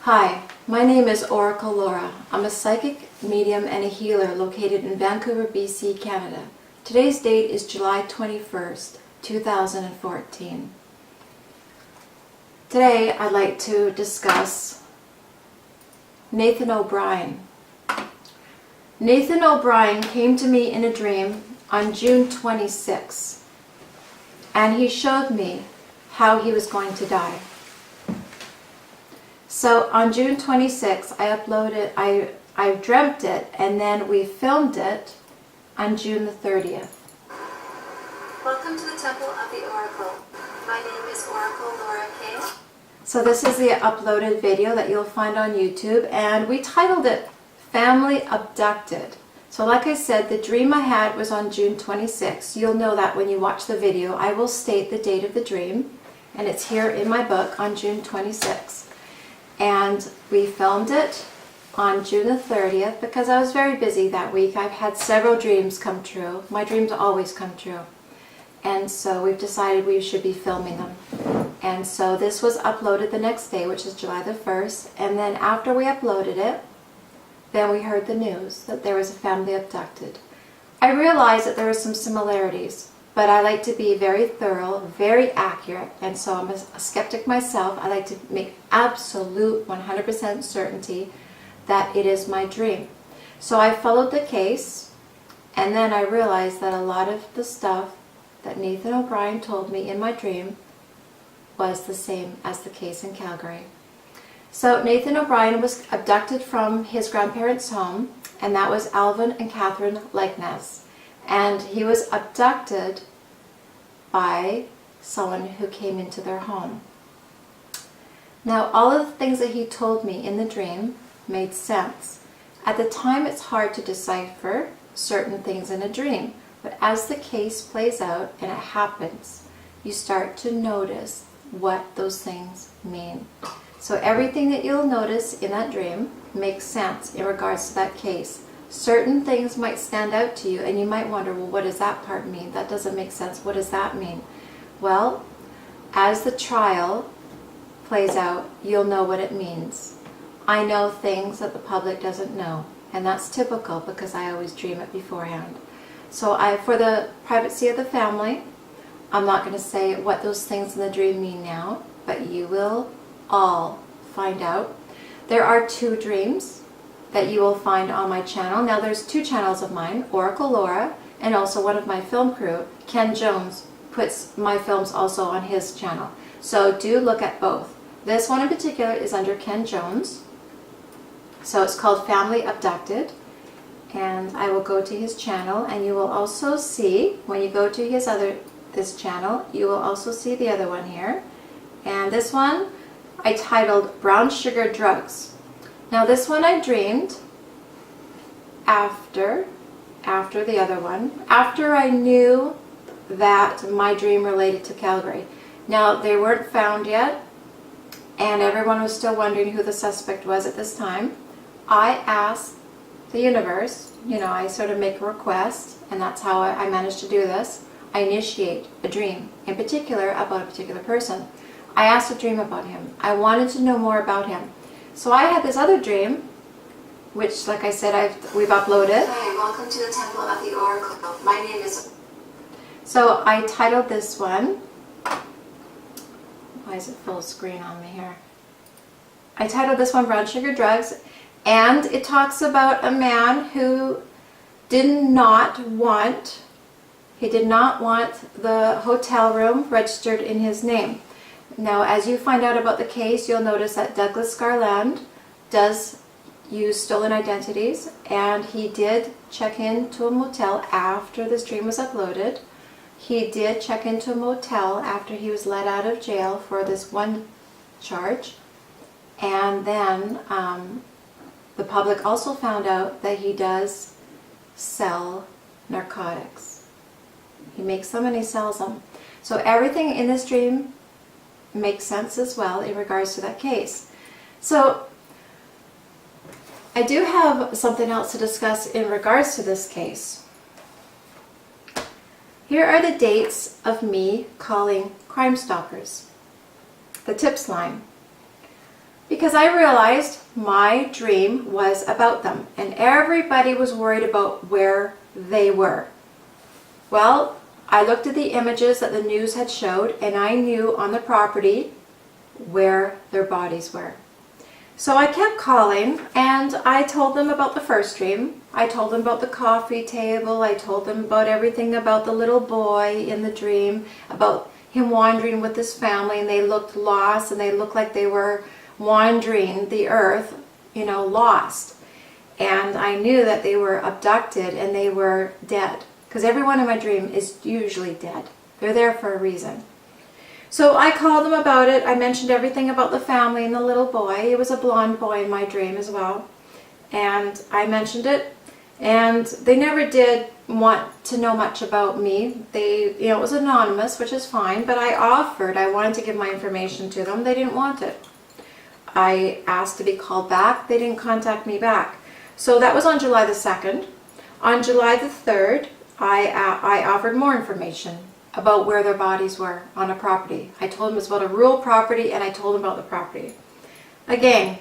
Hi, my name is Oracle Laura. I'm a psychic, medium, and a healer located in Vancouver, BC, Canada. Today's date is July 21st, 2014. Today I'd like to discuss Nathan O'Brien. Nathan O'Brien came to me in a dream on June 26th, and he showed me how he was going to die. So on June 26th, I dreamt it, and then we filmed it on June the 30th. Welcome to the Temple of the Oracle. My name is Oracle Laura Kay. So this is the uploaded video that you'll find on YouTube, and we titled it Family Abducted. So like I said, the dream I had was on June 26th. You'll know that when you watch the video. I will state the date of the dream, and it's here in my book on June 26th. And we filmed it on June the 30th because I was very busy that week. I've had several dreams come true. My dreams always come true. And so we've decided we should be filming them. And so this was uploaded the next day, which is July the 1st. And then after we uploaded it, then we heard the news that there was a family abducted. I realized that there were some similarities, but I like to be very thorough, very accurate, and so I'm a skeptic myself. I like to make absolute 100% certainty that it is my dream. So I followed the case, and then I realized that a lot of the stuff that Nathan O'Brien told me in my dream was the same as the case in Calgary. So Nathan O'Brien was abducted from his grandparents' home, and that was Alvin and Catherine Liknes. And he was abducted by someone who came into their home. Now, all of the things that he told me in the dream made sense. At the time, it's hard to decipher certain things in a dream, but as the case plays out and it happens, you start to notice what those things mean. So everything that you'll notice in that dream makes sense in regards to that case. Certain things might stand out to you, and you might wonder, well, what does that part mean? That doesn't make sense. What does that mean? Well, as the trial plays out, you'll know what it means. I know things that the public doesn't know, and that's typical because I always dream it beforehand. So for the privacy of the family, I'm not going to say what those things in the dream mean now, but you will all find out. There are two dreams that you will find on my channel. Now there's two channels of mine, Oracle Laura, and also one of my film crew, Ken Jones, puts my films also on his channel. So do look at both. This one in particular is under Ken Jones. So it's called Family Abducted. And I will go to his channel, and you will also see, when you go to this channel, you will also see the other one here. And this one I titled Brown Sugar Drugs. Now this one I dreamed after the other one, after I knew that my dream related to Calgary. Now they weren't found yet, and everyone was still wondering who the suspect was at this time. I asked the universe, I sort of make a request, and that's how I managed to do this. I initiate a dream, in particular about a particular person. I asked a dream about him. I wanted to know more about him. So I had this other dream, which, like I said, we've uploaded. Hi, welcome to the Temple of the Oracle. My name is... So I titled this one, why is it full screen on me here? I titled this one Brown Sugar Drugs, and it talks about a man who did not want the hotel room registered in his name. Now, as you find out about the case, you'll notice that Douglas Garland does use stolen identities, and he did check into a motel after this dream was uploaded. He did check into a motel after he was let out of jail for this one charge, and then the public also found out that he does sell narcotics. He makes them and he sells them. So everything in this dream makes sense as well in regards to that case. So I do have something else to discuss in regards to this case. Here are the dates of me calling Crime Stoppers, the tips line. because I realized my dream was about them and everybody was worried about where they were. Well, I looked at the images that the news had showed and I knew on the property where their bodies were. So I kept calling and I told them about the first dream. I told them about the coffee table. I told them about everything about the little boy in the dream, about him wandering with his family, and they looked lost and they looked like they were wandering the earth, lost. And I knew that they were abducted and they were dead, because everyone in my dream is usually dead. They're there for a reason. So I called them about it. I mentioned everything about the family and the little boy. It was a blonde boy in my dream as well. And I mentioned it. And they never did want to know much about me. It was anonymous, which is fine. But I wanted to give my information to them. They didn't want it. I asked to be called back. They didn't contact me back. So that was on July the 2nd. On July the 3rd, I offered more information about where their bodies were on a property. I told them it was about a rural property and I told them about the property. Again,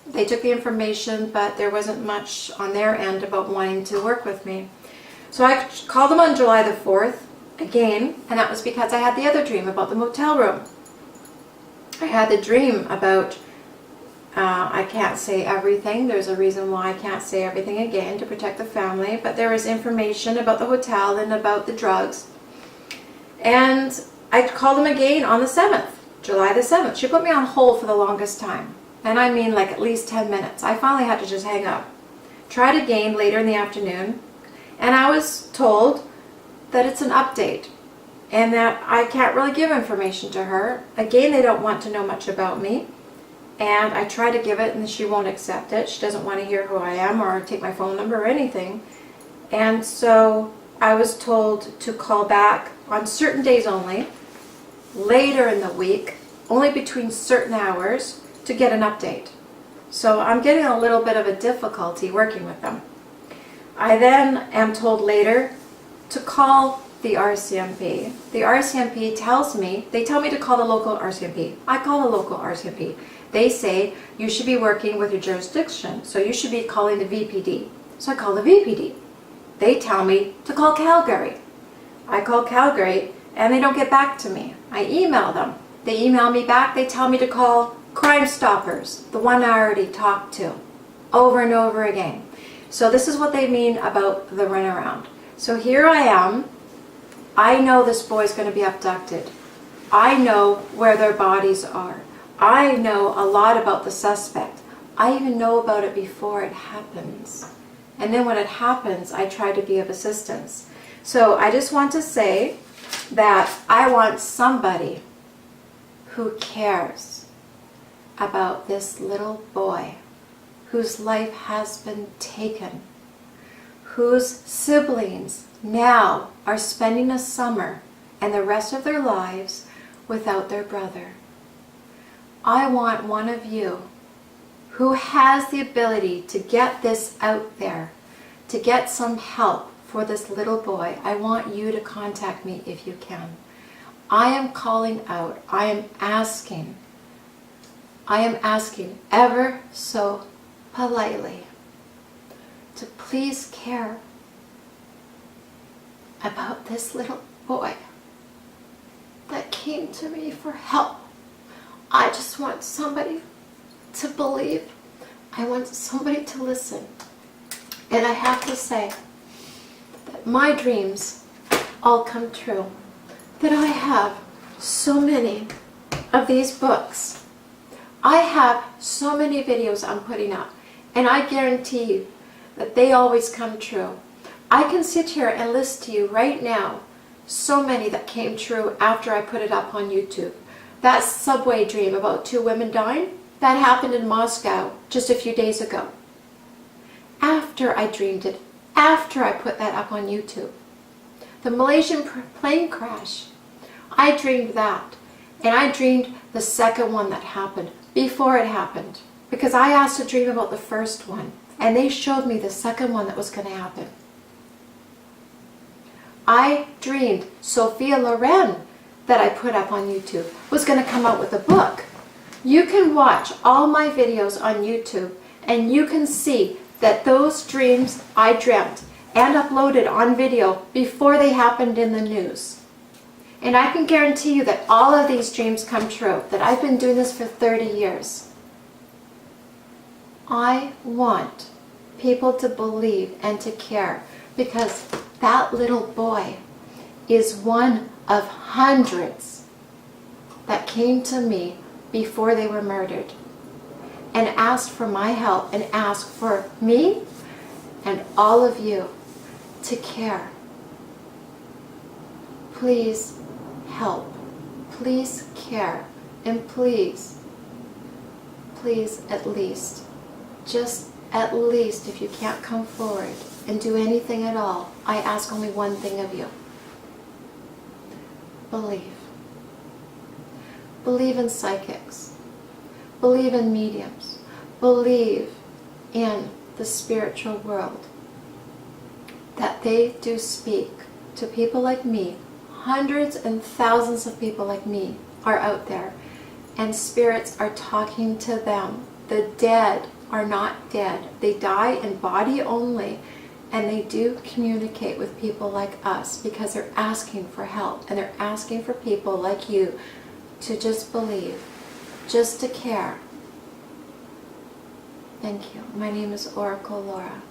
they took the information, but there wasn't much on their end about wanting to work with me. So I called them on July the 4th again, and that was because I had the other dream about the motel room. I had the dream about, I can't say everything. There's a reason why I can't say everything again, to protect the family, but there was information about the hotel and about the drugs. And I called them again on the 7th, July the 7th. She put me on hold for the longest time. And I mean like at least 10 minutes. I finally had to just hang up. Tried again later in the afternoon. And I was told that it's an update. And that I can't really give information to her. Again, they don't want to know much about me. And I try to give it and she won't accept it. She doesn't want to hear who I am or take my phone number or anything. And so I was told to call back on certain days only, later in the week, only between certain hours, to get an update. So I'm getting a little bit of a difficulty working with them. I then am told later to call the RCMP. The RCMP they tell me to call the local RCMP. I call the local RCMP. They say you should be working with your jurisdiction, so you should be calling the VPD. So I call the VPD. They tell me to call Calgary. I call Calgary and they don't get back to me. I email them. They email me back. They tell me to call Crime Stoppers, the one I already talked to, over and over again. So this is what they mean about the runaround. So here I am. I know this boy's going to be abducted. I know where their bodies are. I know a lot about the suspect. I even know about it before it happens. And then when it happens, I try to be of assistance. So I just want to say that I want somebody who cares about this little boy whose life has been taken, whose siblings now are spending a summer and the rest of their lives without their brother. I want one of you who has the ability to get this out there, to get some help for this little boy. I want you to contact me if you can. I am calling out. I am asking ever so politely to please care about this little boy that came to me for help. I just want somebody to believe. I want somebody to listen. And I have to say that my dreams all come true. That I have so many of these books. I have so many videos I'm putting up. And I guarantee you that they always come true. I can sit here and list to you right now so many that came true after I put it up on YouTube. That subway dream about 2 women dying, that happened in Moscow just a few days ago. After I dreamed it, after I put that up on YouTube. The Malaysian plane crash, I dreamed that. And I dreamed the second one that happened before it happened. Because I asked to dream about the first one. And they showed me the second one that was going to happen. I dreamed Sophia Loren, that I put up on YouTube, was going to come out with a book. You can watch all my videos on YouTube and you can see that those dreams I dreamt and uploaded on video before they happened in the news. And I can guarantee you that all of these dreams come true, that I've been doing this for 30 years. I want people to believe and to care, because that little boy is one of hundreds that came to me before they were murdered and asked for my help and asked for me and all of you to care. Please help. Please care. And please, please at least, just at least, if you can't come forward and do anything at all, I ask only one thing of you. Believe. Believe in psychics. Believe in mediums. Believe in the spiritual world. That they do speak to people like me. Hundreds and thousands of people like me are out there, and spirits are talking to them. The dead are not dead. They die in body only, and they do communicate with people like us because they're asking for help, and they're asking for people like you to just believe, just to care. Thank you. My name is Oracle Laura.